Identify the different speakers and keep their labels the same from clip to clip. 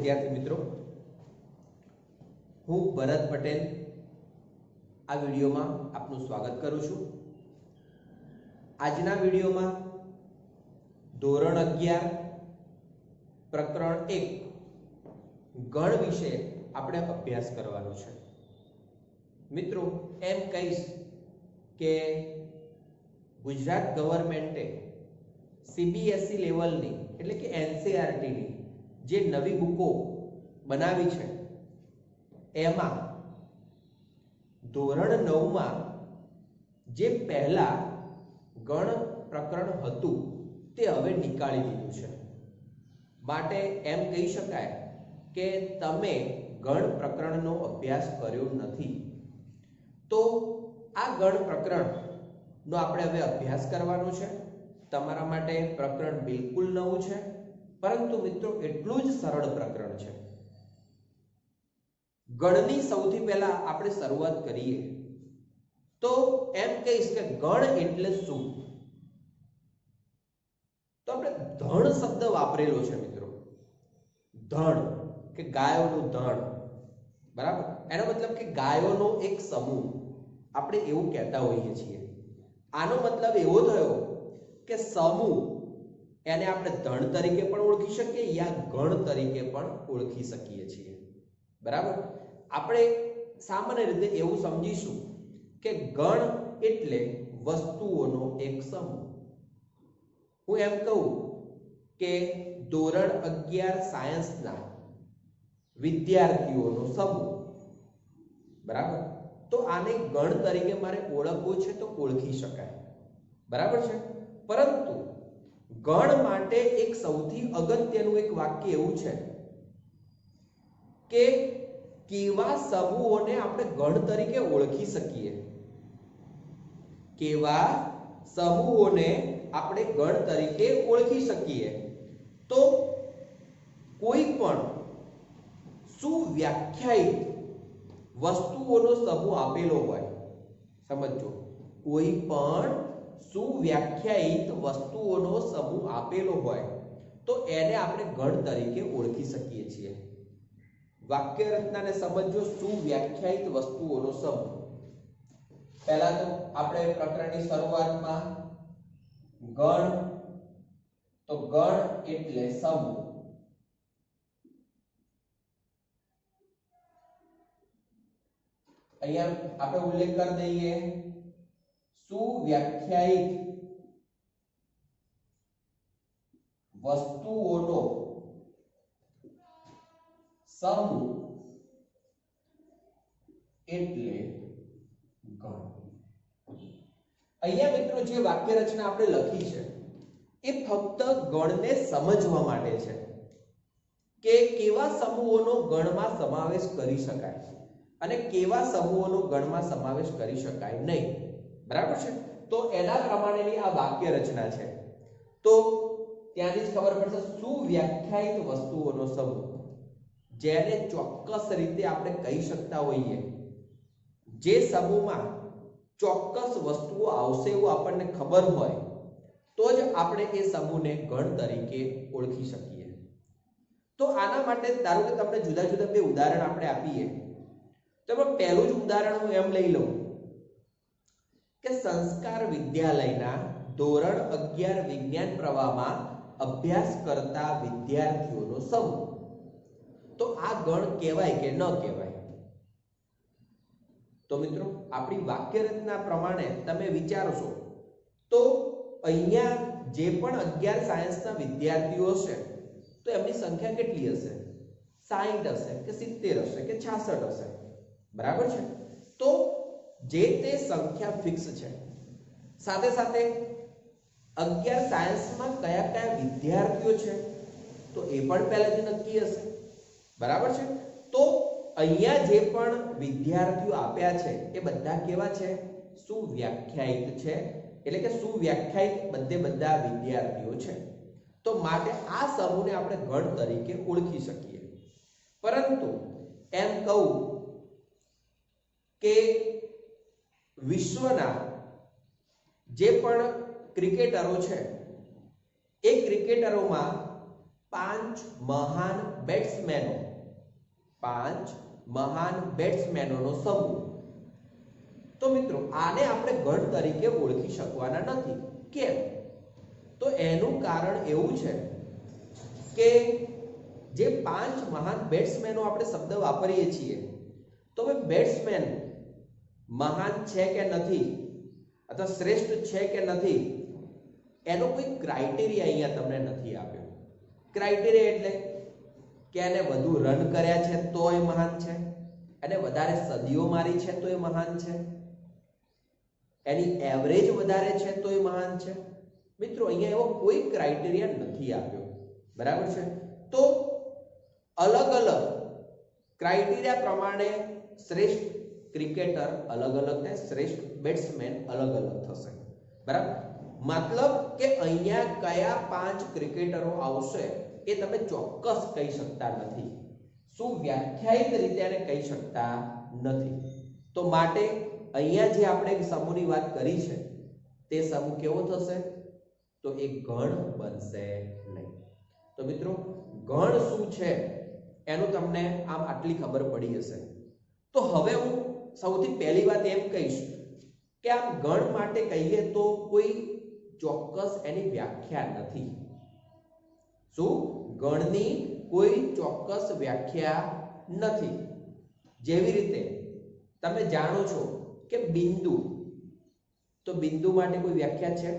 Speaker 1: विद्यार्थी मित्रों, हूँ भरत पटेल आ वीडियो में आपनु स्वागत करूँ छूं। आजना वीडियो में धोरण 11 प्रकरण 1 गण विषय आपणे अभ्यास करवानो छे। मित्रों, एम कहीश के गुजरात गवर्नमेंटे सीबीएसई लेवलनी एटले के एनसीईआरटी नी जे नवी बुको बनावी छे एमां धोरण 9 मां जे पहला गण प्रकरण हतुं ते हवे निकाळी दीधुं छे। माटे एम कही शकाय के तमे गण प्रकरणनो अभ्यास कर्यो नथी। तो आ गण प्रकरण नो आपणे हवे अभ्यास करवानो छे। तमारा माटे प्रकरण बिलकुल नवुं छे, परंतु मित्रों एटलुं ज सरळ प्रकरण छे। गणनी सौथी पहेला आपणे शरूआत करीए तो एम कहीश के गण एटले शुं। तो आपणे धण शब्द वापरेलो छे मित्रों। धण के गायोनुं धण, बराबर। एनो मतलब के गायोनो एक समूह आपणे एवुं कहेता होईए छीए। आनो मतलब एवो थयो के समूह एने आपणे धण तरीके पण ओळखी शकीए या गण तरीके पण ओळखी शकीए छीए, बराबर। આપણે સામાન્ય રીતે એવું સમજીશું કે ગણ એટલે વસ્તુઓનો એક સમૂહ। હું એમ કહું કે ધોરણ 11 સાયન્સના વિદ્યાર્થીઓનો સમૂહ, બરાબર। તો આને ગણ તરીકે મારે ઓળખવું છે તો ઓળખી શકાય, બરાબર છે। પરંતુ ગણ માટે એક સૌથી અગત્યનું એક વાક્ય એવું છે કે केवा समूहोने आपणे गण तरीके ओळखी सकीए। केवा समूहोने आपणे गण तरीके ओळखी सकीए तो कोई पण सुव्याख्यायित वस्तुओनो समूह आपेलो होय। समझो, कोई पण सुव्याख्यायित वस्तुओनो समूह आपेलो होय तो एने आपणे गण तरीके ओळखी सकीए छीए। वाक्य रचना ने समझो, सुव्याख्यायित वस्तुओनो समूह। पहला तो આપણે પ્રકરણની શરૂઆતમાં ગણ, તો ગણ એટલે સમૂહ। અહીંયા આપણે ઉલ્લેખ કરી દઈએ સુવ્યાખ્યાયિત વસ્તુઓનો समूह એટલે ગણ। અહીંયા મિત્રો જે વાક્ય રચના આપણે લખી છે એ ફક્ત ગણને સમજવા માટે છે કે કેવા સમૂહોનો ગણમાં સમાવેશ કરી શકાય અને કેવા સમૂહોનો ગણમાં સમાવેશ કરી શકાય નહીં, બરાબર છે। તો એના પ્રમાણેની આ વાક્ય રચના છે। તો ત્યાંથી જ ખબર પડશે સુવ્યાખ્યાયિત વસ્તુઓનો સમૂહ જેને ચોક્કસ રીતે આપણે કહી શકતા હોઈએ, જે સમૂહમાં ચોક્કસ વસ્તુઓ આવશે એવું આપણને ખબર હોય તો જ આપણે એ સમૂહને ગણ તરીકે ઓળખી શકીએ। તો આના માટે ધારો કે તમને જુદા જુદા બે ઉદાહરણ આપણે આપીએ તો પહેલું જ ઉદાહરણ હું એમ લઈ લઉં કે સંસ્કાર વિદ્યાલયના ધોરણ 11 વિજ્ઞાન પ્રવાહમાં અભ્યાસ કરતા વિદ્યાર્થીઓનો સમૂહ। तो आ गण कहेवाय के न कहेवाय। तो मित्रों आपणी वाक्य रचना प्रमाणे तमे विचारशो तो अहींया जे पण 11 सायन्सना विद्यार्थीओ छे तो एमनी संख्या केटली हशे? 60 हशे के 70 हशे के 66 हशे, बराबर छे। तो जे ते संख्या फिक्स छे। साथे साथे 11 सायन्समां कया कया विद्यार्थीओ छे तो ए पण पहेलाथी नक्की हशे, बराबर छे। तो अहींया जे पण विद्यार्थीओ आप्या छे ए बधा केवा छे? सुव्याख्यायित छे। એટલે કે સુવ્યાખ્યાયિત બધે બધા વિદ્યાર્થીઓ છે। તો માટે આ સમૂહને આપણે ગણ તરીકે ઓળખી શકીએ। પરંતુ એમ કહું કે વિશ્વના જે પણ ક્રિકેટરો છે એ ક્રિકેટરોમાં પાંચ મહાન બેટ્સમેનો, પાંચ મહાન બેટ્સમેનોનો સમૂહ. તો મિત્રો આને આપણે ગણ તરીકે ઓળખી શકવાના નથી. કેમ? તો એનું કારણ એવું છે કે જે પાંચ મહાન બેટ્સમેનો આપણે શબ્દ વાપરીએ છીએ, તો હવે બેટ્સમેન મહાન છે કે નથી અથવા શ્રેષ્ઠ છે કે નથી એનો કોઈ ક્રાઇટેરિયા અહીંયા તમને નથી આપ્યો. ક્રાઇટેરિયા એટલે કે એને વધુ રન કર્યા છે તો એ મહાન છે, એને વધારે સદીઓ મારી છે તો એ મહાન છે, એની એવરેજ વધારે છે તો એ મહાન છે. મિત્રો અહીંયા એવો કોઈ ક્રાઇટેરિયા નથી આપ્યો. બરાબર છે? તો અલગ અલગ ક્રાઇટેરિયા પ્રમાણે શ્રેષ્ઠ ક્રિકેટર અલગ અલગ ને શ્રેષ્ઠ બેટ્સમેન અલગ અલગ થશે. બરાબર? મતલબ કે અહીંયા કયા પાંચ ક્રિકેટરો આવશે એ તમે ચોક્કસ કહી શકતા નથી, સુવ્યાખ્યાયિત રીતે એને કહી શકતા નથી. તો માટે અહીંયા જે આપણે સમૂહની વાત કરી છે તે સમૂહ કેવો થશે? તો એ ગણ બનશે નહીં. તો મિત્રો ગણ શું છે એનું તમને આમ આટલી ખબર પડી હશે. તો હવે હું સૌથી પહેલી વાત એમ કહીશ કે આમ ગણ માટે કહીએ તો કોઈ ચોક્કસ એની વ્યાખ્યા નથી. શું? ગણની કોઈ ચોક્કસ વ્યાખ્યા નથી. જેવી રીતે તમે જાણો છો કે બિંદુ, તો બિંદુ માટે કોઈ વ્યાખ્યા છે?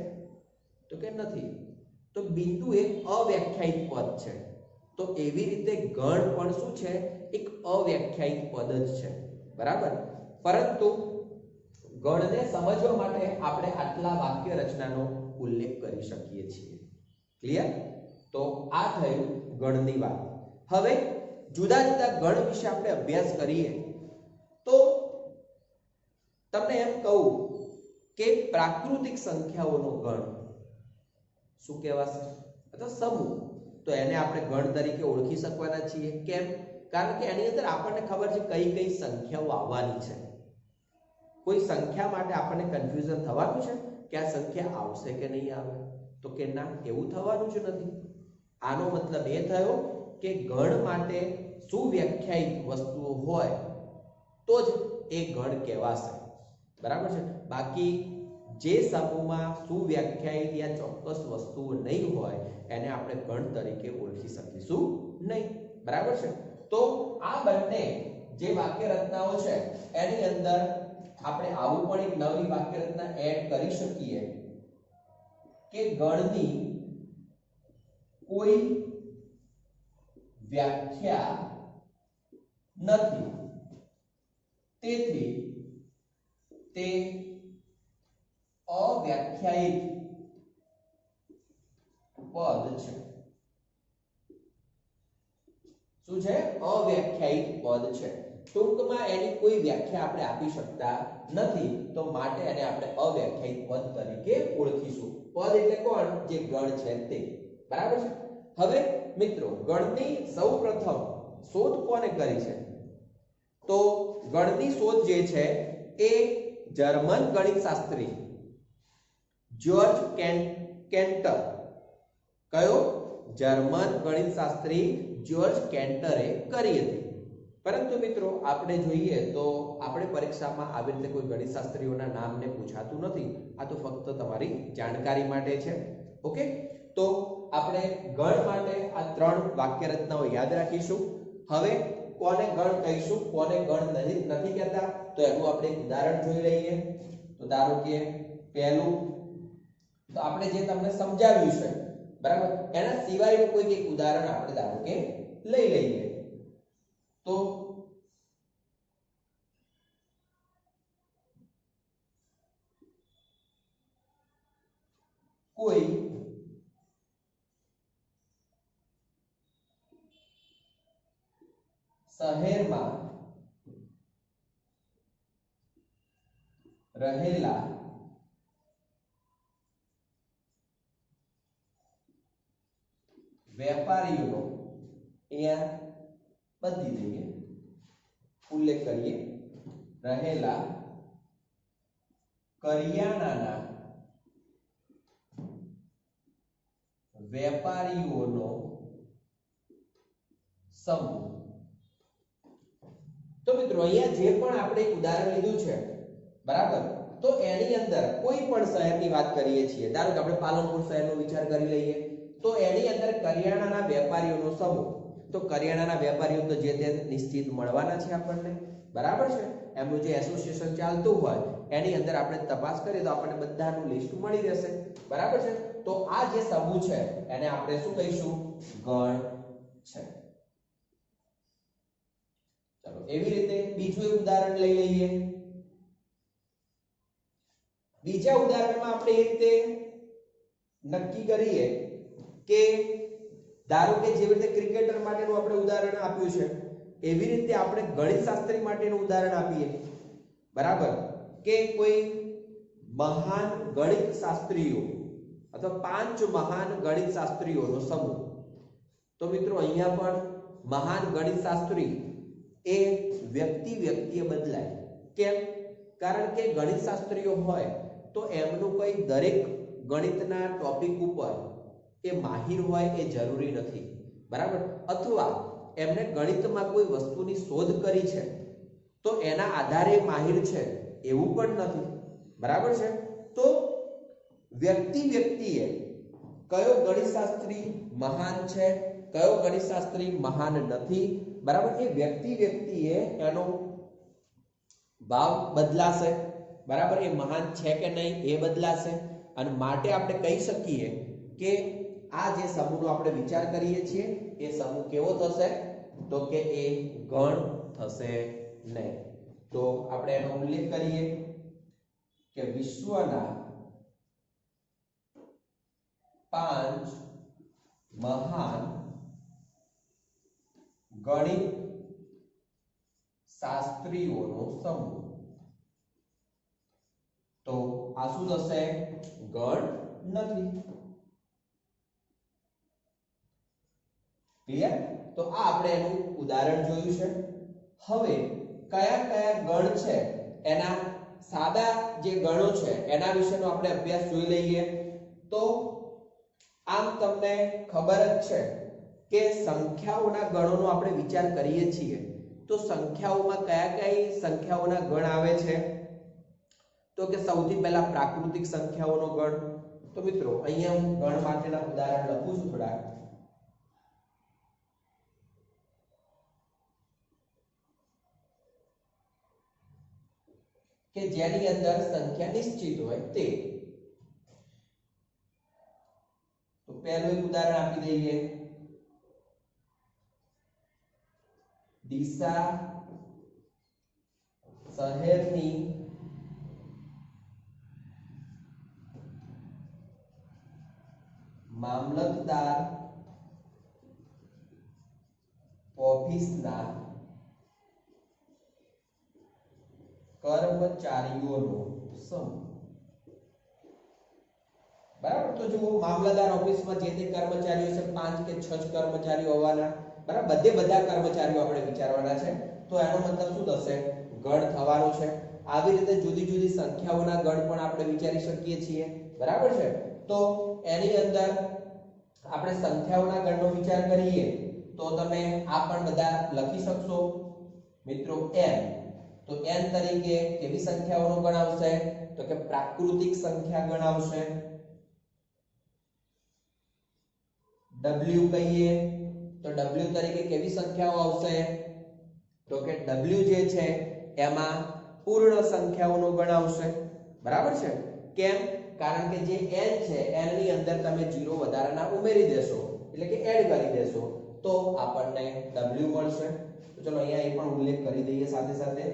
Speaker 1: તો કે નથી. તો બિંદુ એક અવ્યાખ્યાયિત પદ છે. તો એવી રીતે ગણ પણ શું છે? એક અવ્યાખ્યાયિત પદ જ છે. બરાબર? પરંતુ ગણને સમજવા માટે આપણે આટલા વાક્ય રચનાનો ઉલ્લેખ કરી શકીએ છીએ. ક્લિયર? તો આ થયું ગણની વાત. હવે જુદા જુદા ગણ વિશે આપણે અભ્યાસ કરીએ તો તમને એમ કહું કે પ્રાકૃતિક સંખ્યાઓનો ગણ શું કહેવાશે? અથવા સમૂહ. તો એને આપણે ગણ તરીકે ઓળખી શકવાના છીએ. કેમ? કારણ કે એની અંદર આપણને ખબર છે કઈ કઈ સંખ્યાઓ આવવાની છે. કોઈ સંખ્યા માટે આપણને કન્ફ્યુઝન થવાનું છે કે આ સંખ્યા આવશે કે નહીં આવે? તો કે ના, એવું થવાનું જ નથી. આનો મતલબ એ થયો કે ગણ માટે સુવ્યાખ્યાયિત વસ્તુઓ હોય તો જ એ ગણ કહેવાશે. બરાબર છે? બાકી જે સમૂહમાં સુવ્યાખ્યાયિત યા ચોક્કસ વસ્તુઓ નહીં હોય એને આપણે ગણ તરીકે ઓળખી શકીશું નહીં. બરાબર છે? તો આ બંને જે વાક્ય રચનાઓ છે એની અંદર આપણે આવું પણ એક નવી વાક્ય રચના એડ કરી શકીએ કે ગણની કોઈ વ્યાખ્યા નથી, તેથી તે અવ્યાખ્યાયિત પદ છે. શું છે? અવ્યાખ્યાયિત પદ છે. ટૂંકમાં એની કોઈ વ્યાખ્યા આપણે આપી શકતા નથી, તો માટે એને આપણે અવ્યાખ્યાયિત પદ તરીકે ઓળખીશું. પદ એટલે કોણ? જે ગણ છે તે. બરાબર છે? હવે મિત્રો ગણની સૌપ્રથમ શોધ કોને કરી છે? તો ગણની શોધ જે છે એ જર્મન ગણિતશાસ્ત્રી જ્યોર્જ કેન્ટર, કયો? જર્મન ગણિતશાસ્ત્રી જ્યોર્જ કેન્ટરે કરી હતી. પરંતુ મિત્રો આપણે જોઈએ તો આપણે પરીક્ષામાં આવી રીતે કોઈ ગણિતશાસ્ત્રીઓના નામને પૂછાતું નથી. આ તો ફક્ત તમારી જાણકારી માટે છે. ઓકે? તો આપણે ગણ માટે આ ત્રણ વાક્ય રચનાઓ યાદ રાખીશું. હવે કોને ગણ કહીશું, કોને ગણ નથી કહેતા, તો એનું આપણે એક ઉદાહરણ જોઈ લઈએ. તો ધારો કે પહેલું તો આપણે જે તમને સમજાવ્યું છે, બરાબર, એના સિવાયનું કોઈ એક ઉદાહરણ આપણે ધારો કે લઈ લઈએ. તો કોઈ શહેરમાં રહેલા વેપારીઓનો અહીંયા બદલી દઈએ, ઉલ્લેખ કરીએ, રહેલા કરિયાણાના વેપારીઓનો સમૂહ. તો મિત્રો અહીંયા જે પણ આપણે એક ઉદાહરણ લીધું છે બરાબર, તો એની અંદર કોઈ પણ શહેરની વાત કરીએ છીએ, ધારો કે આપણે પાલનપુર શહેરનો વિચાર કરી લઈએ, તો એની અંદર કરિયાણાના વેપારીઓનો સમૂહ. તો કરિયાણાના વેપારીઓ તો જે તે નિશ્ચિત મળવાના છે આપણને, બરાબર છે. એમનું જે એસોસિએશન ચાલતું હોય એની અંદર આપણે તપાસ કરીએ તો આપણને બધાનું લિસ્ટ મળી રહેશે, બરાબર છે. તો આ જે સમૂહ છે એને આપણે શું કહીશું? ગણ છે. ચલો એવી રીતે બીજું એક ઉદાહરણ લઈ લઈએ. બીજા ઉદાહરણમાં આપણે એ રીતે નક્કી કરીએ કે ધારો કે જેવી રીતે ક્રિકેટર માટેનું આપણે ઉદાહરણ આપ્યું છે એવી રીતે આપણે ગણિતશાસ્ત્રી માટેનું ઉદાહરણ આપીએ, બરાબર, કે કોઈ મહાન ગણિતશાસ્ત્રીઓ અથવા 5 મહાન ગણિતશાસ્ત્રીઓનો સમૂહ. તો મિત્રો અહીંયા પણ મહાન ગણિતશાસ્ત્રી એ વ્યક્તિએ બદલાય. કેમ? કારણ કે ગણિતશાસ્ત્રીઓ હોય તો એમનું કોઈ દરેક ગણિતના ટોપિક ઉપર એ માહિર હોય એ જરૂરી નથી, બરાબર. અથવા એમને ગણિતમાં કોઈ વસ્તુની શોધ કરી છે તો એના આધારે માહિર છે એવું પણ નથી, બરાબર છે. તો વ્યક્તિએ કયો ગણિતશાસ્ત્રી મહાન છે, કયો ગણિતશાસ્ત્રી મહાન નથી, બરાબર, એ વ્યક્તિએ એનો ભાવ બદલાશે, બરાબર. એ મહાન છે કે નહીં એ બદલાશે. અને માટે આપણે કહી શકીએ કે આ જે સમૂહનો આપણે વિચાર કરીએ છીએ એ સમૂહ કેવો થશે? તો કે એ ગણ થશે નહીં. તો આપણે એનો ઉલ્લેખ કરીએ કે વિશ્વના 5 મહાન ગણિત શાસ્ત્રીઓનો સમૂહ. તો આ શું થશે? ગણ નથી. ક્લિયર? તો આ આપણે એનું ઉદાહરણ જોયું છે. હવે કયા કયા ગણ છે એના સાદા જે ગણો છે એના વિશેનો આપણે અભ્યાસ જોઈ લઈએ. તો આમ તમને ખબર જ છે કે સંખ્યાઓના ગણોનો આપણે વિચાર કરીએ છીએ તો સંખ્યાઓમાં કયા કઈ સંખ્યાઓના ગણ આવે છે? તો કે સૌથી પહેલા પ્રાકૃતિક સંખ્યાઓનો ગણ. તો મિત્રો અહીંયા હું ગણ માટેના ઉદાહરણ લખું છું થોડા. કે જેની અંદર સંખ્યા નિશ્ચિત હોય તે. તો પહેલું એક ઉદાહરણ આપી દઈએ. ડીસા શહેરની મામલતદાર ઓફિસના કર્મચારીઓનો સમૂહ. બરાબર. તો જો મામલતદાર ઓફિસમાં જે તે કર્મચારીઓ છે 5 કે 6 કર્મચારીઓ હોવાના, બરાબર, બધા કર્મચારીઓ આપણે વિચારવાના છે. તો એનો મતલબ શું થશે? ગણ થવાનો છે. આવી રીતે જુદી જુદી સંખ્યાઓના ગણ પણ આપણે વિચારી શકીએ છીએ, બરાબર છે. તો એની અંદર આપણે સંખ્યાઓના ગણનો વિચાર કરીએ તો તમે આ પણ બધા લખી શકશો મિત્રો. n. તો n તરીકે કેવી સંખ્યાઓનો ગણ આવશે? તો કે પ્રાકૃતિક સંખ્યા ગણ આવશે. w કહીએ તો w તરીકે કેવી સંખ્યાઓ આવશે? તો કે w જે છે એમાં પૂર્ણ સંખ્યાઓનો ગણ આવશે, બરાબર છે. કેમ? કારણ કે જે n છે n ની અંદર તમે 0 વધારાના ઉમેરી દેશો એટલે કે એડ કરી દેશો તો આપણને w મળશે. તો ચલો અહીંયા એ પણ ઉલ્લેખ કરી દઈએ સાથે સાથે.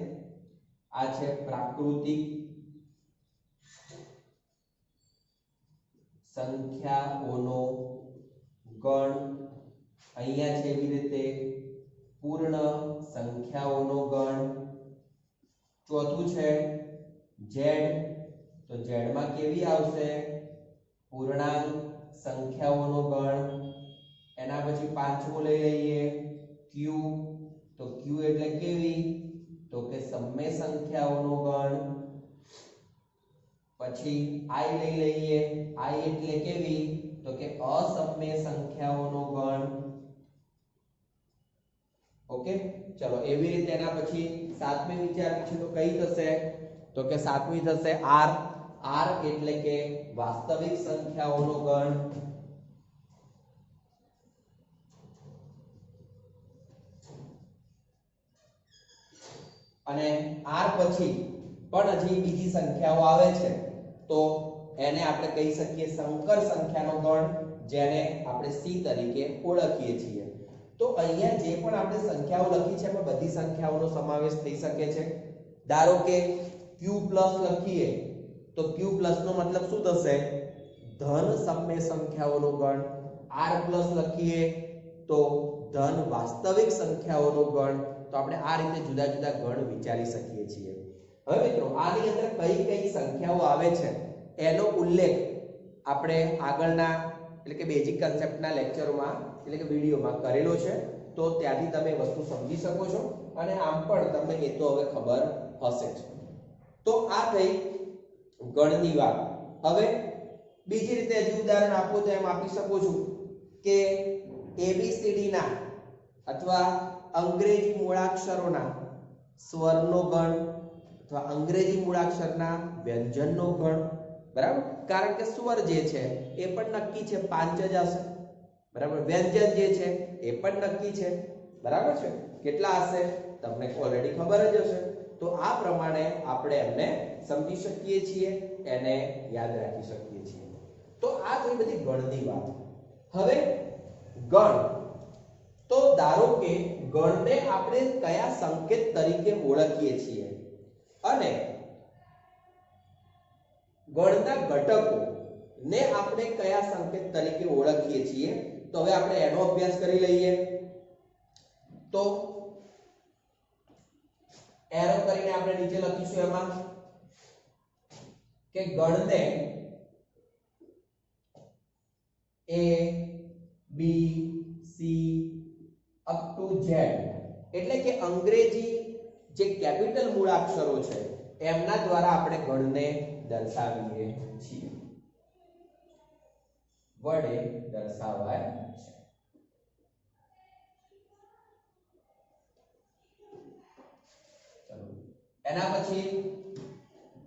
Speaker 1: આ છે પ્રાકૃતિક સંખ્યાઓનો ગણ. અહીંયા છે એવી રીતે પૂર્ણ સંખ્યાઓનો ગણ. ચોથું છે z. તો z માં કેવી આવશે? પૂર્ણાંક સંખ્યાઓનો ગણ. એના પછી પાંચમું લઈ લઈએ q. તો q એટલે કેવી? તો કે સમય સંખ્યાઓનો ગણ. પછી i લઈ લઈએ. i એટલે કેવી? તો કે અસમય સંખ્યાઓનો ગણ. ઓકે, ચલો એવી રીતે એના પછી સાતમી વિચારવી છે તો કઈ થશે? તો કે સાતમી થશે આર. આર એટલે કે વાસ્તવિક સંખ્યાઓનો ગણ. અને આર પછી પણ હજી બીજી સંખ્યાઓ આવે છે તો એને આપણે કહી શકીએ સંકર સંખ્યાનો ગણ, જેને આપણે સી તરીકે ઓળખીએ છીએ. તો અહીંયા જે પણ આપણે સંખ્યાઓ લખી છે એમાં બધી સંખ્યાઓનો સમાવેશ થઈ શકે છે. ધારો કે q પ્લસ લખીએ તો q પ્લસ નો મતલબ શું થશે? ધન સમય સંખ્યાઓનો ગણ. r પ્લસ લખીએ તો ધન વાસ્તવિક સંખ્યાઓનો ગણ. તો આપણે આ રીતે જુદા જુદા ગણ વિચારી શકીએ છીએ. હવે મિત્રો આની અંદર કઈ કઈ સંખ્યાઓ આવે છે એનો ઉલ્લેખ આપણે આગળના એટલે કે બેઝિક કન્સેપ્ટના લેક્ચરોમાં એટલે કે વિડીયોમાં કરેલો છે, તો ત્યાંથી તમે વસ્તુ સમજી શકો છો અને આમ પણ તમને એ તો હવે ખબર હશે જ. તો આ થઈ ગણની વાત. હવે બીજી રીતે હજી ઉદાહરણ આપો તો એમ આપી શકું છું કે એબીસીડી ના અથવા અંગ્રેજી મૂળાક્ષરોના સ્વરનો ગણ અથવા અંગ્રેજી મૂળાક્ષરના વ્યંજનનો ગણ. બરાબર, કારણ કે સ્વર જે છે એ પણ નક્કી છે, 5 જ હશે. બરાબર, વ્યંજન જે છે એ પણ નક્કી છે. બરાબર છે, કેટલા હશે તમને ઓલરેડી ખબર જ હશે. તો આ પ્રમાણે આપણે એમને સમજી શકીએ છીએ, એને યાદ રાખી શકીએ છીએ. તો આ થઈ બધી ગણની વાત. હવે ગણ, તો ધારો કે ગણને આપણે કયા સંકેત તરીકે ઓળખીએ છીએ અને ગણના ઘટકો ને આપણે કયા સંકેત તરીકે ઓળખીએ છીએ, તો હવે આપણે એનો અભ્યાસ કરી લઈએ. તો એરો કરીને આપણે નીચે લખીશું એમાં કે ગણને A B C up to Z એટલે કે અંગ્રેજી જે કેપિટલ મૂળાક્ષરો છે એમના દ્વારા આપણે ગણને દર્શાવીએ છીએ, વડે દર્શાવાય છે. ચલો એના પછી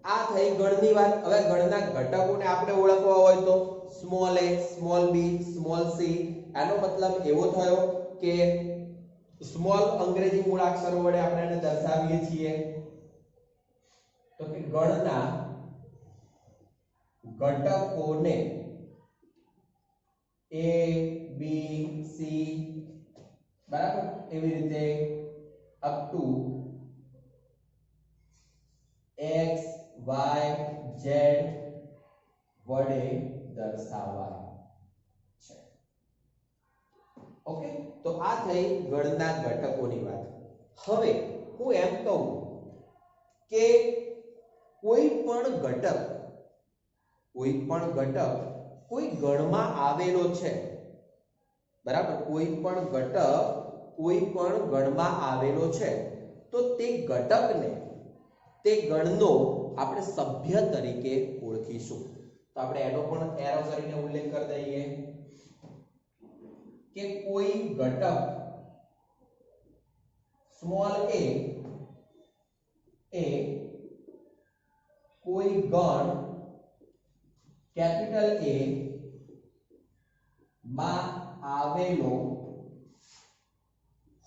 Speaker 1: આ થઈ ગણની વાત. હવે ગણના ઘટકોને આપણે ઓળખવા હોય તો small a, small b, small c. આનો મતલબ એવો થયો કે સ્મોલ અંગ્રેજી મૂળાક્ષરો વડે આપણે એને દર્શાવીએ છીએ. તો કે ગણના ઘટકોને a b c બરાબર એવી રીતે up to x y z વડે દર્શાવાય છે. ઓકે, તો આ થઈ ગણના ઘટકોની વાત. હવે હું એમ કહું કે કોઈ પણ ઘટક કોઈ ગણમાં આવેલો છે. બરાબર, કોઈ પણ ઘટક કોઈ પણ ગણમાં આવેલો છે તો તે ઘટકને તે ગણનો આપણે સભ્ય તરીકે ઓળખીશું. તો આપણે એનો પણ એરો કરીને ઉલ્લેખ કરી દઈએ કે કોઈ ઘટક સ્મોલ a એ કોઈ ગણ કેપિટલ A માં આવેલો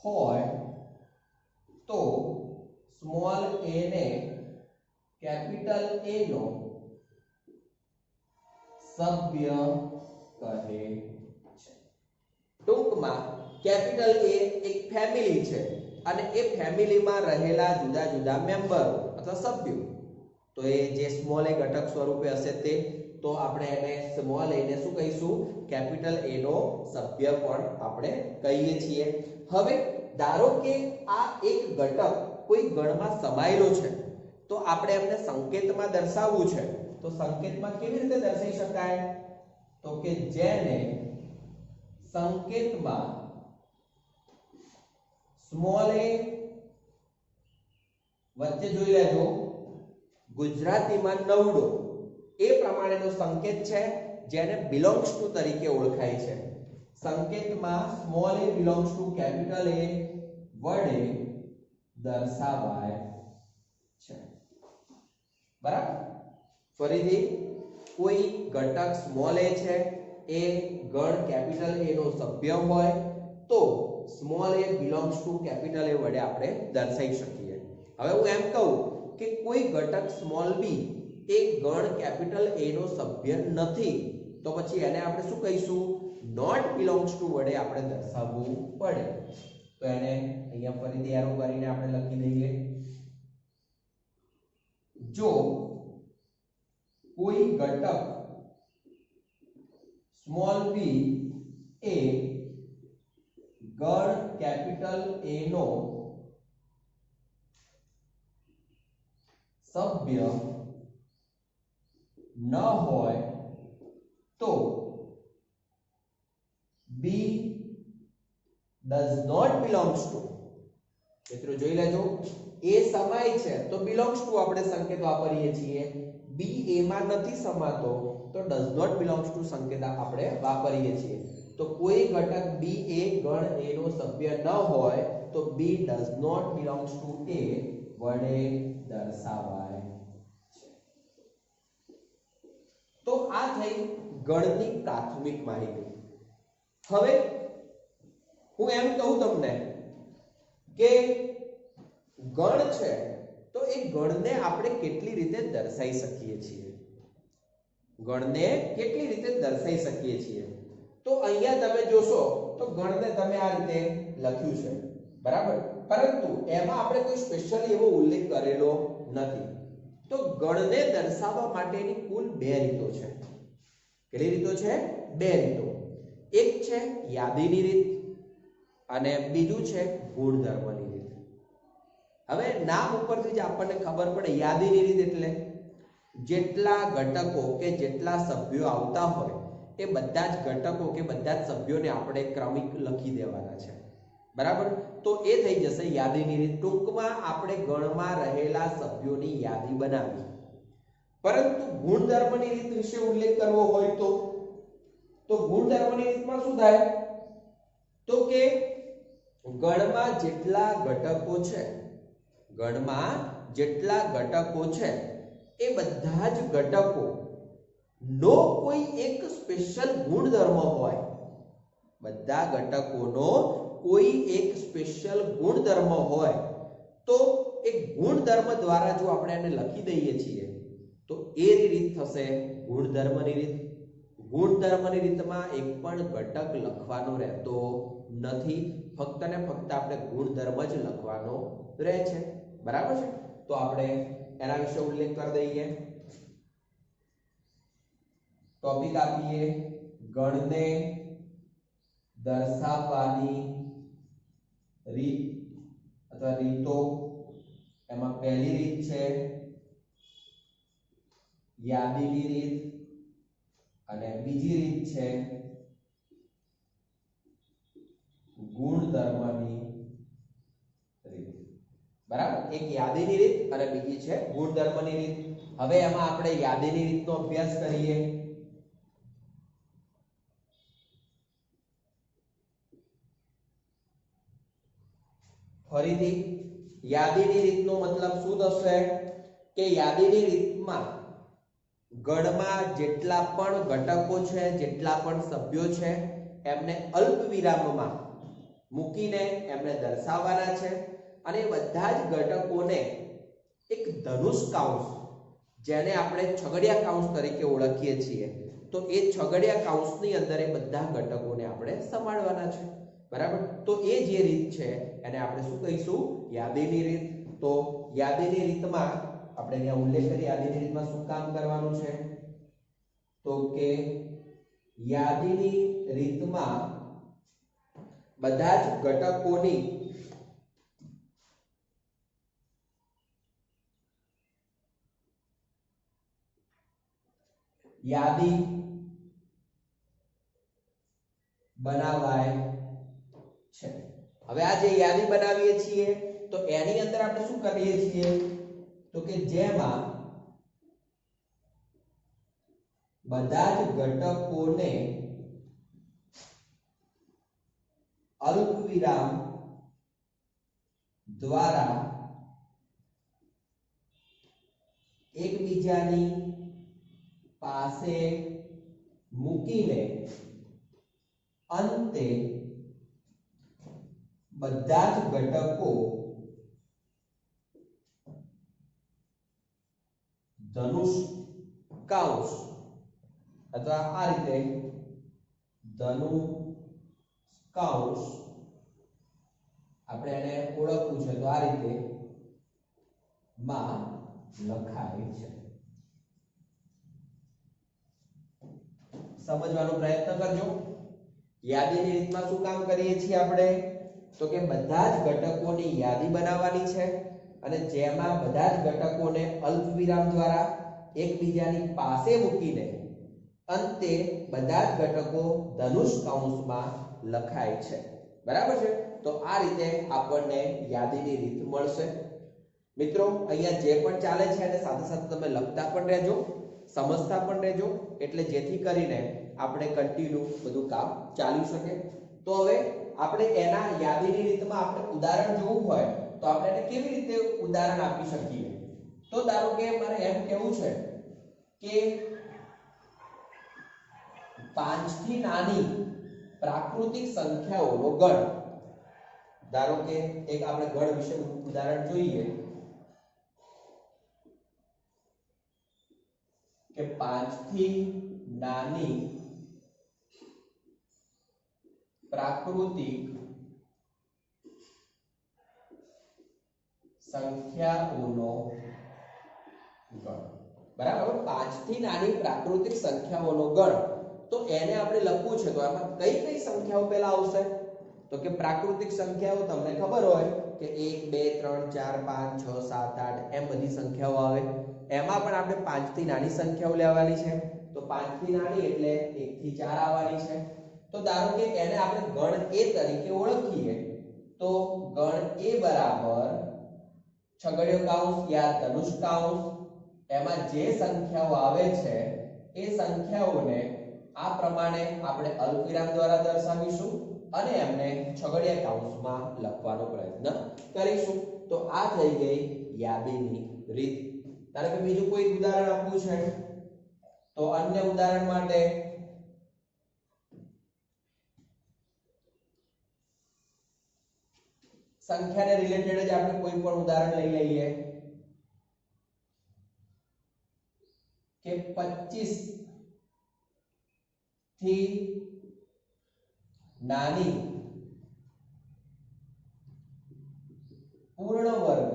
Speaker 1: હોય તો સ્મોલ a ને કેપિટલ A નો સભ્ય કહે છે. ટૂંકમાં કેપિટલ A એક ફેમિલી છે અને એ ફેમિલીમાં રહેલા જુદા જુદા મેમ્બરો અથવા સભ્યો, તો એ જે સ્મોલ a ઘટક સ્વરૂપે હશે તે, તો આપણે એને સ્મોલ a ને શું કહીશું? કેપિટલ A નો સભ્ય પણ આપણે કહીએ છીએ. હવે ધારો કે આ એક ઘટક કોઈ ગણમાં સમાયેલો છે તો આપણે એમને સંકેતમાં દર્શાવવું છે. તો સંકેતમાં કેવી રીતે દર્શાવી શકાય? તો કે જેને સંકેતમાં સ્મોલ a વચ્ચે જોઈ લેજો ગુજરાતીમાં નવડો એ પ્રમાણેનો સંકેત છે જેને બિલોંગ્સ ટુ તરીકે ઓળખાય છે. સંકેતમાં small a belongs to capital A વડે દર્શાવાય છે, બરાબર. ફરીથી કોઈ ઘટક સ્મોલ a છે, એ ગણ કેપિટલ A નો સભ્ય હોય તો small a belongs to capital A વડે આપણે દર્શાવી શકીએ. હવે હું એમ કહું કે કોઈ ઘટક સ્મોલ b એ ગણ કેપિટલ A નો સભ્ય નથી તો પછી એને આપણે શું કહીશું? નોટ બિલોંગ્સ ટુ વડે આપણે દર્શાવવું પડે. તો એને અહીંયા ફરીથી એરો કરીને આપણે લખી દઈએ. જો કોઈ ઘટક સ્મોલ b એ ગણ કેપિટલ A નો સભ્ય ન હોય તો b does not belongs to, મિત્રો જોઈ લેજો, a સમાય છે તો belongs to આપણે સંકેત વાપરીએ છીએ, b a માં નથી સમાતો તો does not belongs to સંકેત આપણે વાપરીએ છીએ. તો કોઈ ઘટક b એ ગણ a નો સભ્ય ન હોય તો b does not belongs to a વડે દર્શાવાય છે. તો આ થઈ ગણની પ્રાથમિક માહિતી. હવે હું એમ કહું તમને કે ગણ છે તો એ ગણને આપણે કેટલી રીતે દર્શાવી શકીએ છીએ? ગણને કેટલી રીતે દર્શાવી શકીએ છીએ? તો અહીંયા તમે જોશો તો ગણને તમે આ રીતે લખ્યું છે, બરાબર, પરંતુ એમાં આપણે કોઈ સ્પેશિયલ એવો ઉલ્લેખ કરેલો નથી. તો ગણને દર્શાવવા માટેની કુલ બે રીતો છે. કેટલી રીતો છે? બે રીતો. એક છે યાદીની રીત અને બીજું છે ગુણધર્મની રીત. હવે નામ ઉપરથી જ આપણને ખબર પડે, યાદીની રીત એટલે જેટલા ઘટકો કે જેટલા સભ્યો આવતા હોય એ બધા જ ઘટકો કે બધા જ સભ્યોને આપણે ક્રમિક લખી દેવાના છે, બરાબર. તો એ થઈ જશે યાદીની રીત. ટૂંકમાં આપણે ગણમાં રહેલા સભ્યોની યાદી બનાવી. પરંતુ ગુણધર્મની રીત વિશે ઉલ્લેખ કરવો હોય તો ગુણધર્મની રીતમાં શું થાય? તો કે ગણમાં જેટલા ઘટકો છે, ગણમાં જેટલા ઘટકો છે એ બધા જ ઘટકો નો કોઈ એક સ્પેશિયલ ગુણધર્મ હોય. બધા ઘટકોનો કોઈ એક સ્પેશિયલ ગુણધર્મ હોય તો એ ગુણધર્મ દ્વારા જો આપણે એને લખી દઈએ છીએ તો એ રીત થશે ગુણધર્મની રીત. ગુણધર્મની રીતમાં એક પણ ઘટક લખવાનો રહેતો નથી, ફક્ત ને ફક્ત આપણે ગુણધર્મ જ લખવાનો રહે છે, બરાબર છે. તો આપણે એના વિશે ઉલ્લેખ કરી દઈએ. ટોપિક આપીએ ગણને દર્શાવવાની રીત અથવા રીતો. એમાં પહેલી રીત છે યાદીની રીત અને બીજી રીત છે ગુણધર્મની રીત, બરાબર. એક યાદીની રીત અને બીજી છે ગુણધર્મની રીત. હવે એમાં આપણે યાદીની રીતનો અભ્યાસ કરીએ. ફરીથી યાદીની રીતનો મતલબ શું થશે કે યાદીની રીતમાં ગણમાં જેટલા પણ ઘટકો છે, જેટલા પણ સભ્યો છે એમને અલ્પ વિરામમાં મૂકીને એમને દર્શાવવાના છે અને બધા જ ઘટકોને એક ધનુષ કાઉન્સ, જેને આપણે છગડિયા કાઉન્સ તરીકે ઓળખીએ છીએ, તો એ છગડિયા કાઉન્સની અંદર એ બધા ઘટકોને આપણે સમાડવાના છે, બરાબર. તો એ જે રીત છે એને આપણે શું કહીશું? યાદીની રીત. તો યાદીની રીતમાં આપણે અહીંયા ઉલ્લેખ કરી યાદીની રીતમાં શું કામ કરવાનું છે તો કે યાદીની રીતમાં બધા જ ઘટકોની યાદી બનાવાય છે. હવે આ જે યાદી બનાવીએ છીએ તો એની અંદર આપણે શું કરીએ છીએ તો કે જેમાં બધા જ ઘટકોને અલ્પ વિરામ દ્વારા એકબીજાની પાસે મૂકીને અંતે બધા જ ઘટકો ધનુષ કૌંસ અથવા આ રીતે ધનુ કૌંસ આપણે એને ઓળખવું છે તો આ રીતે માં લખાય છે. સમજવાનો પ્રયત્ન કરજો. યાદીની રીતમાં શું કામ કરીએ છીએ આપણે? તો કે બધા જ ઘટકોની યાદી બનાવવાની છે અને જેમાં બધા જ ઘટકોને અલ્પવિરામ દ્વારા એકબીજાની પાસે મૂકીને અંતે બધા જ ઘટકો ધનુષ કૌંસમાં લખાય છે. બરાબર છે? તો આ રીતે આપણને યાદીની રીત મળશે. મિત્રો અહીંયા જે પણ ચાલે છે અને સાથે સાથે તમે લખતા પણ રહેજો, સમજતા પણ રહેજો, એટલે જેથી કરીને આપણે કન્ટિન્યુ બધું કામ ચાલી શકે. તો હવે આપણે એના યાદીની રીતમાં આપણે ઉદાહરણ જોવું હોય તો આપણે એને કેવી રીતે ઉદાહરણ આપી શકીએ? તો ધારો કે મારે એમ કહેવું છે કે 5 થી નાની પ્રાકૃતિક સંખ્યાઓનો ગણ. ધારો કે એક આપણે ગણ વિશે ઉદાહરણ જોઈએ કે 5 થી નાની પ્રાકૃતિક સંખ્યાઓનો ગણ. બરાબર? 5 થી નાની પ્રાકૃતિક સંખ્યાઓનો ગણ. તો એને આપણે લખવું છે તો આમાં કઈ કઈ સંખ્યાઓ પહેલા આવશે? તો કે પ્રાકૃતિક સંખ્યાઓ તમને ખબર હોય કે 1 2 3 4 5 6 7 8 એમ બધી સંખ્યાઓ આવે. એમાં પણ આપણે 5 થી નાની સંખ્યાઓ લેવાની છે. તો 5 થી નાની એટલે 1 થી 4 આવવાની છે. તો ધારો કે એને આપણે ગણ A તરીકે ઓળખીએ તો ગણ A બરાબર છગડીયો કૌંસ યા ધનુષ કૌંસ એમાં જે સંખ્યાઓ આવે છે એ સંખ્યાઓને આ પ્રમાણે આપણે અલ્પવિરામ દ્વારા દર્શાવીશું અને એમને છગડીયા કૌંસમાં લખવાનો પ્રયત્ન કરીશું. તો આ થઈ ગઈ યાદીની રીત. ધારો કે બીજું કોઈ ઉદાહરણ આપવું છે તો અન્ય ઉદાહરણ માટે સંખ્યાને રિલેટેડ જ આપણે કોઈ પણ ઉદાહરણ લઈ લઈએ કે 25 થી નાની પૂર્ણ વર્ગ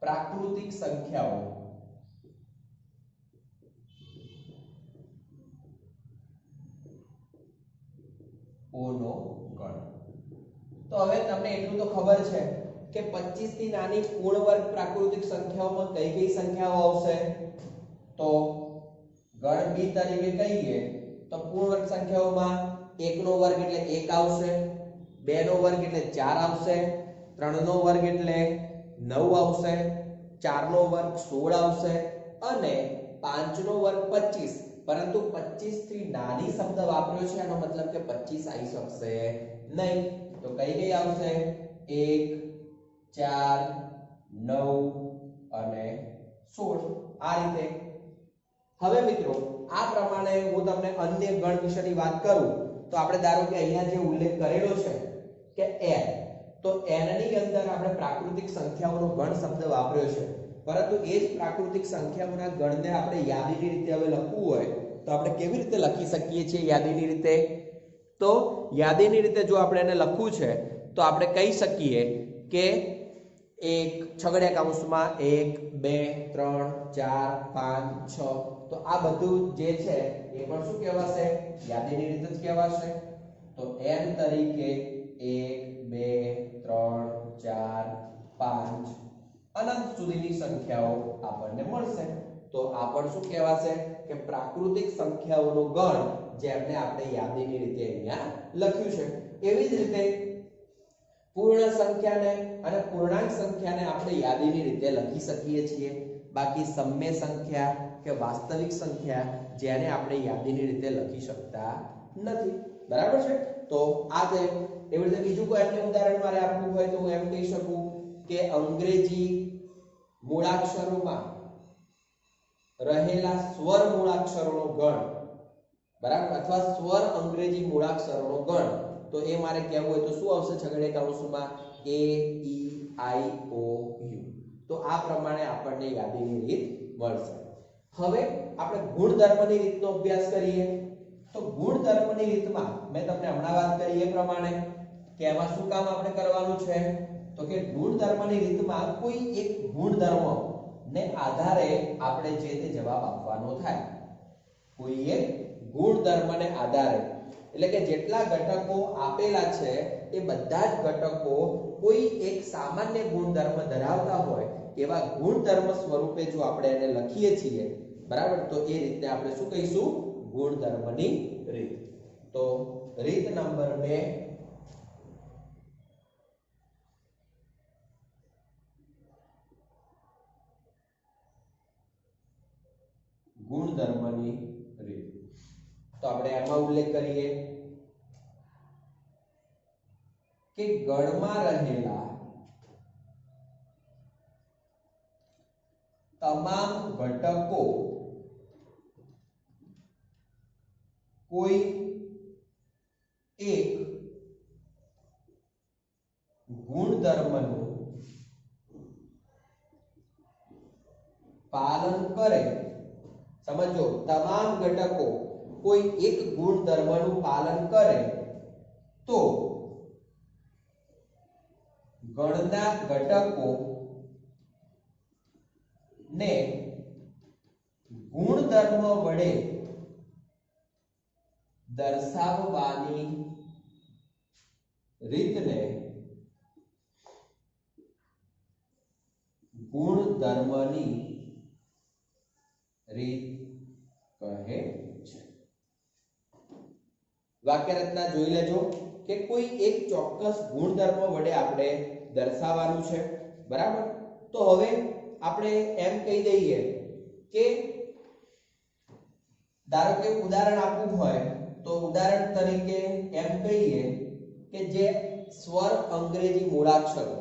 Speaker 1: પ્રાકૃતિક સંખ્યાઓ ઓનો ગણ. તો હવે તમને એટલું તો ખબર છે કે 25 થી નાની પૂર્ણ વર્ગ પ્રાકૃતિક સંખ્યાઓમાં કઈ કઈ સંખ્યાઓ આવશે? તો ગણ B તરીકે કહીએ તો પૂર્ણ વર્ગ સંખ્યાઓમાં 1 નો વર્ગ એટલે 1 આવશે, 2 નો વર્ગ એટલે 4 આવશે, 3 નો વર્ગ એટલે 9 આવશે, 4 નો વર્ગ 16 આવશે અને 5 નો વર્ગ 25. પરંતુ 25 થી નાની શબ્દ વાપર્યો છે એનો મતલબ કે 25 આવી શકશે નહીં. તો કઈ કઈ આવશે? 1 4 9 અને 16 આ રીતે. હવે મિત્રો આ પ્રમાણે હું તમને અન્ય ગણ વિશેની વાત કરું તો આપણે ધારો કે અહીંયા જે ઉલ્લેખ કરેલો છે કે n, તો n ની અંદર આપણે પ્રાકૃતિક સંખ્યાઓનો ગણ શબ્દ વાપર્યો છે. પરંતુ એ જ પ્રાકૃતિક સંખ્યાઓના ગણને આપણે યાદીની રીતે હવે લખવું હોય તો આપણે કેવી રીતે લખી શકીએ છીએ યાદીની રીતે? તો યાદીની રીતે જો આપણે એને લખવું છે તો આપણે કહી શકીએ કે એક છગડીયા કૌંસમાં 1 2 3 4 5 6. તો આ બધું જે છે એ પણ શું કહેવાશે? યાદીની રીતે જ કહેવાશે. તો n તરીકે 1 2 3 4 5 અનંત સુધીની સંખ્યાઓ આપણને મળશે. તો આ પણ શું કહેવાશે? કે પ્રાકૃતિક સંખ્યાઓનો ગણ જેમને આપણે યાદીની રીતે અહીંયા લખ્યું છે. એવી જ રીતે પૂર્ણ સંખ્યાને અને પૂર્ણાંક સંખ્યાને આપણે યાદીની રીતે લખી શકીએ છીએ. બાકી સમ્ય સંખ્યા કે વાસ્તવિક સંખ્યા જેને આપણે યાદીની રીતે લખી શકતા નથી, બરાબર છે? તો આ થયું. એવી રીતે બીજું કોઈ અન્ય ઉદાહરણ મારે આપવું હોય તો હું એમ કહી શકું કે અંગ્રેજી મૂળાક્ષરોમાં રહેલા સ્વર મૂળાક્ષરોનો ગણ, બરાબર, અથવા સ્વર અંગ્રેજી મૂળાક્ષરોનો ગણ, તો એ મારે કહેવું હોય તો શું આવશે છગડીયા કૌંસમાં? A E I O U. તો આ પ્રમાણે આપણને યાદીની રીત મળશે. હવે આપણે ગુણધર્મની રીતનો અભ્યાસ કરીએ. તો ગુણધર્મની રીતમાં મેં તમને હમણાં વાત કરી એ પ્રમાણે કે એમાં શું કામ આપણે કરવાનું છે? તો કે ગુણધર્મની રીતમાં કોઈ એક ગુણધર્મ ને આધારે આપણે જે તે જવાબ આપવાનો થાય. કોઈ એક ગુણધર્મને આધારે, એટલે કે જેટલા ઘટકો આપેલા છે એ બધા જ ઘટકો કોઈ એક સામાન્ય ગુણધર્મ ધરાવતા હોય એવા ગુણધર્મ સ્વરૂપે જો આપણે એને લખીએ છીએ, બરાબર, તો એ રીતે આપણે શું કહીશું? ગુણધર્મની રીત. તો રીત નંબર 2, ગુણધર્મની રીત. તો આપણે એમાં ઉલ્લેખ કરીએ કે ગણમાં રહેલા તમામ ઘટકો કોઈ એક ગુણધર્મનું પાલન કરે. સમજો, તમામ ઘટકો કોઈ એક ગુણધર્મનું પાલન કરે તો ગણના ઘટકો ને ગુણધર્મ વડે દર્શાવવાની રીતને ગુણધર્મની રીત કહે છે. વાક્ય રચના જોઈ લેજો કે કોઈ એક ચોક્કસ ગુણધર્મ વડે આપણે દર્શાવવાનું છે, બરાબર. તો હવે આપણે એમ કહી દઈએ કે ધારો કે ઉદાહરણ આપવું હોય તો ઉદાહરણ તરીકે એમ કહીએ કે જે સ્વર અંગ્રેજી મૂળાક્ષરો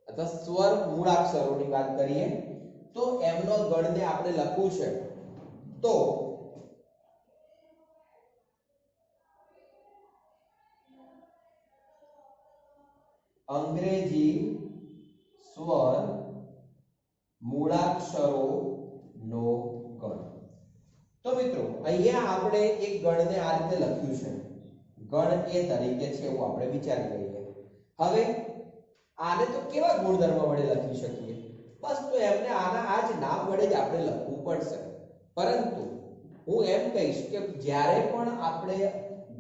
Speaker 1: અથવા સ્વર મૂળાક્ષરોની વાત કરીએ તો એમનો ગણને આપણે લખવું છે. તો અંગ્રેજી સ્વર મૂળાક્ષરોનો ગણ. તો મિત્રો અહીંયા આપણે એક ગણને આ રીતે લખ્યું છે, ગણ એ તરીકે છે એવું આપણે વિચાર કરીએ. હવે આને તો કેવા ગુણધર્મ વડે લખી શકીએ? બસ તો એમને આના આ જ નામ વડે જ આપણે લખવું પડશે. પરંતુ હું એમ કહીશ કે જ્યારે પણ આપણે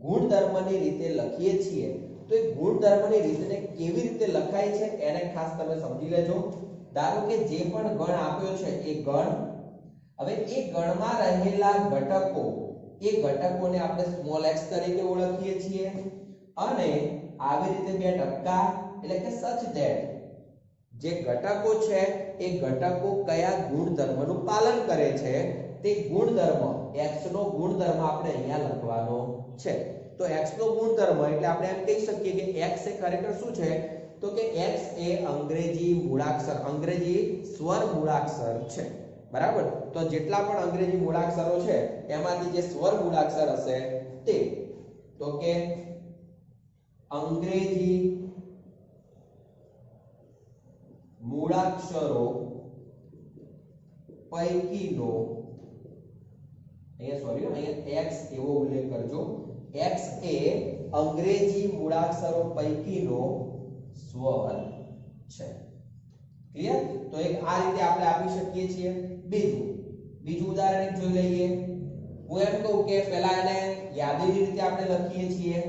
Speaker 1: ગુણધર્મની રીતે લખીએ છીએ તો એ ગુણધર્મની રીતને કેવી રીતે લખાય છે એને ખાસ તમે સમજી લેજો. ધારો કે જે પણ ગણ આપ્યો છે એ ગણ, હવે એ ગણમાં રહેલા ઘટકો, એ ઘટકોને આપણે સ્મોલ x તરીકે ઓળખીએ છીએ અને આવી રીતે બે ટપકા એટલે કે સચ ધેટ જે ઘટકો છે એ ઘટકો કયા ગુણધર્મનું પાલન કરે છે તે ગુણધર્મ x નો ગુણધર્મ આપણે અહીંયા લખવાનો છે. તો x નો ગુણધર્મ એટલે આપણે એમ કહી શકીએ કે x એ ખરેખર શું છે? તો કે x એ અંગ્રેજી મૂળાક્ષર, અંગ્રેજી સ્વર મૂળાક્ષર છે, બરાબર. તો જેટલા પણ અંગ્રેજી મૂળાક્ષરો છે એમાંથી જે સ્વર મૂળાક્ષર હશે તે, તો કે અંગ્રેજી મૂળાક્ષરો પૈકીનો, અહીંયા x એવો ઉલ્લેખ કરજો, x એ અંગ્રેજી મૂળાક્ષરો પૈકીનો સ્વર છે. ક્લિયર? તો એક આ રીતે આપણે આપી શકીએ છીએ. બીજું ઉદાહરણ એક જોઈ લઈએ. હું એમ કહું કે પહેલા એને યાદીની રીતે આપણે લખીએ છીએ.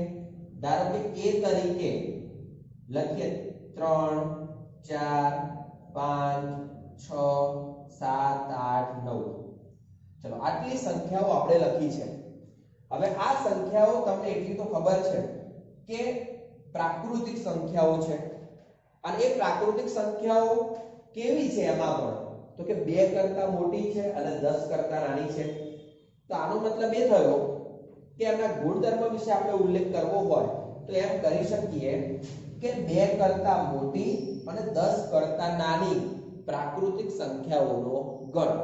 Speaker 1: ધારો કે a તરીકે લખીએ 3 4 5 6 7 8 9. ચલો આટલી સંખ્યાઓ આપણે લખી છે. હવે આ સંખ્યાઓ તમને એટલી તો ખબર છે કે પ્રાકૃતિક સંખ્યાઓ છે અને એ પ્રાકૃતિક સંખ્યાઓ કેવી છે એમાં પણ તો કે 2 કરતા મોટી છે અને 10 કરતા નાની છે. તો આનો મતલબ એ થયો કે એમના ગુણધર્મ વિશે આપણે ઉલ્લેખ કરવો હોય તો એમ કરી શકીએ કે 2 કરતા મોટી અને 10 કરતા નાની પ્રાકૃતિક સંખ્યાઓનો ગણ.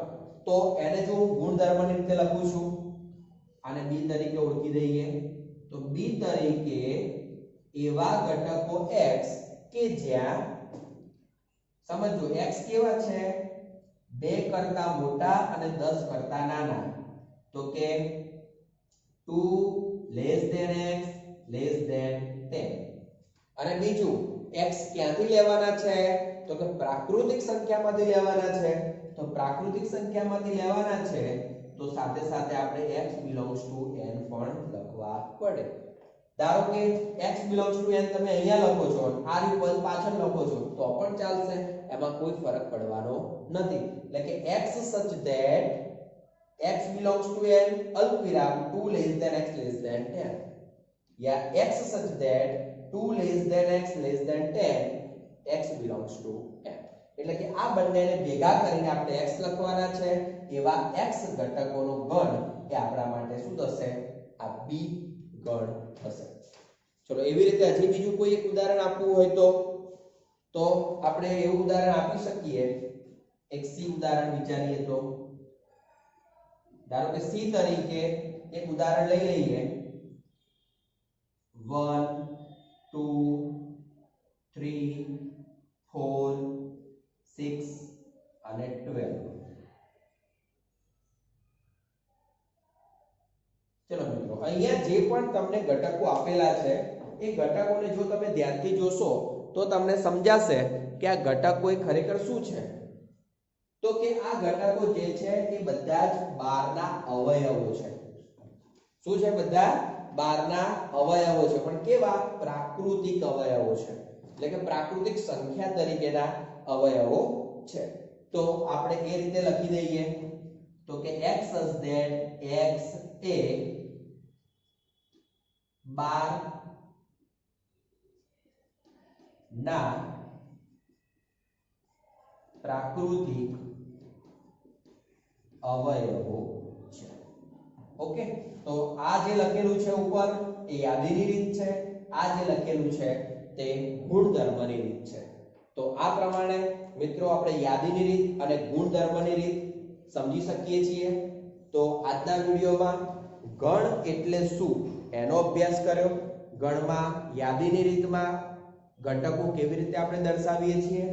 Speaker 1: તો એને જો હું ગુણધર્મની રીતે લખું છું, આને b તરીકે ઓળખી દઈએ, તો b તરીકે એવા ઘટકો x કે જ્યાં સમજો x કેવા છે 2 કરતા મોટા અને 10 કરતા નાના. તો કે 2 less than x less than 10. અને બીજું x ક્યાંથી લેવાના છે તો કે પ્રાકૃતિક સંખ્યામાંથી લેવાના છે. તો પ્રાકૃતિક સંખ્યામાંથી લેવાના છે તો સાથે સાથે આપણે x belongs to n પણ લખવા પડે. ધારો કે x belongs to n તમે અહીંયા લખો છો, આ પદ પાછળ લખો છો તો પણ ચાલશે, એમાં કોઈ ફરક પડવાનો નથી. એટલે કે x such that x belongs to n અલ્પવિરામ 2 less than x less than 10, yeah x such that 2 less than x less than 10 x belongs to n. એટલે કે આ બંનેને ભેગા કરીને આપણે x લખવાના છે. એવા x ઘટકોનો ગણ એ આપણા માટે શું થશે? આ b ગણ થશે. ચલો એવી રીતે હજી બીજું કોઈ એક ઉદાહરણ આપવું હોય તો આપણે એવું ઉદાહરણ આપી શકીએ. એક c ઉદાહરણ વિચારીએ તો ધારો કે c તરીકે એક ઉદાહરણ લઈ લઈએ. 1 2 3 4 6 અને 12. ચલો મિત્રો, અહીંયા જે પણ તમને ઘટકો આપેલા છે એ ઘટકોને જો તમે ધ્યાનથી જોશો તો તમને સમજાશે કે આ ઘટકો એ ખરેખર શું છે. તો કે આ ઘટકો જે છે એ બધા જ 12 ના અવયવો છે. શું છે? બધા 12 ના અવયવો છે, પણ કેવા? પ્રાકૃતિક અવયવો છે. એટલે કે પ્રાકૃતિક સંખ્યા તરીકેના અવયવો છે. તો આપણે એ રીતે લખી દઈએ તો કે x such that x એ 12 ના પ્રાકૃતિક અવયવો છે. ઓકે, તો આ જે લખેલું છે ઉપર એ યાદીની રીત છે, આ જે લખેલું છે તે ગુણધર્મની રીત છે. તો આ પ્રમાણે મિત્રો આપણે યાદીની રીત અને ગુણધર્મની રીત સમજી શકીએ છીએ. તો આજના વિડિયોમાં ગણ એટલે શું એનો અભ્યાસ કર્યો. ગણમાં યાદીની રીતમાં ઘટકો કેવી રીતે આપણે દર્શાવીએ છીએ,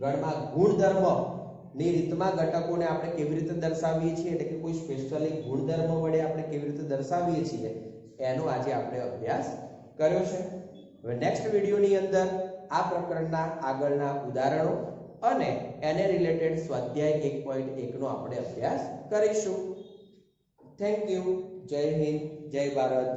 Speaker 1: ગણમાં ગુણધર્મ ની રીતમાં ઘટકોને આપણે કેવી રીતે દર્શાવીએ છીએ, એટલે કે કોઈ સ્પેશિયલી ગુણધર્મ વડે આપણે કેવી રીતે દર્શાવીએ છીએ એનો આજે આપણે અભ્યાસ કર્યો છે. હવે નેક્સ્ટ વિડિયોની અંદર આ પ્રકરણના આગળના ઉદાહરણો અને એને રિલેટેડ સ્વાધ્યાય 1.1 નો આપણે અભ્યાસ કરીશું. Thank you. જય હિન્દ, જય ભારત.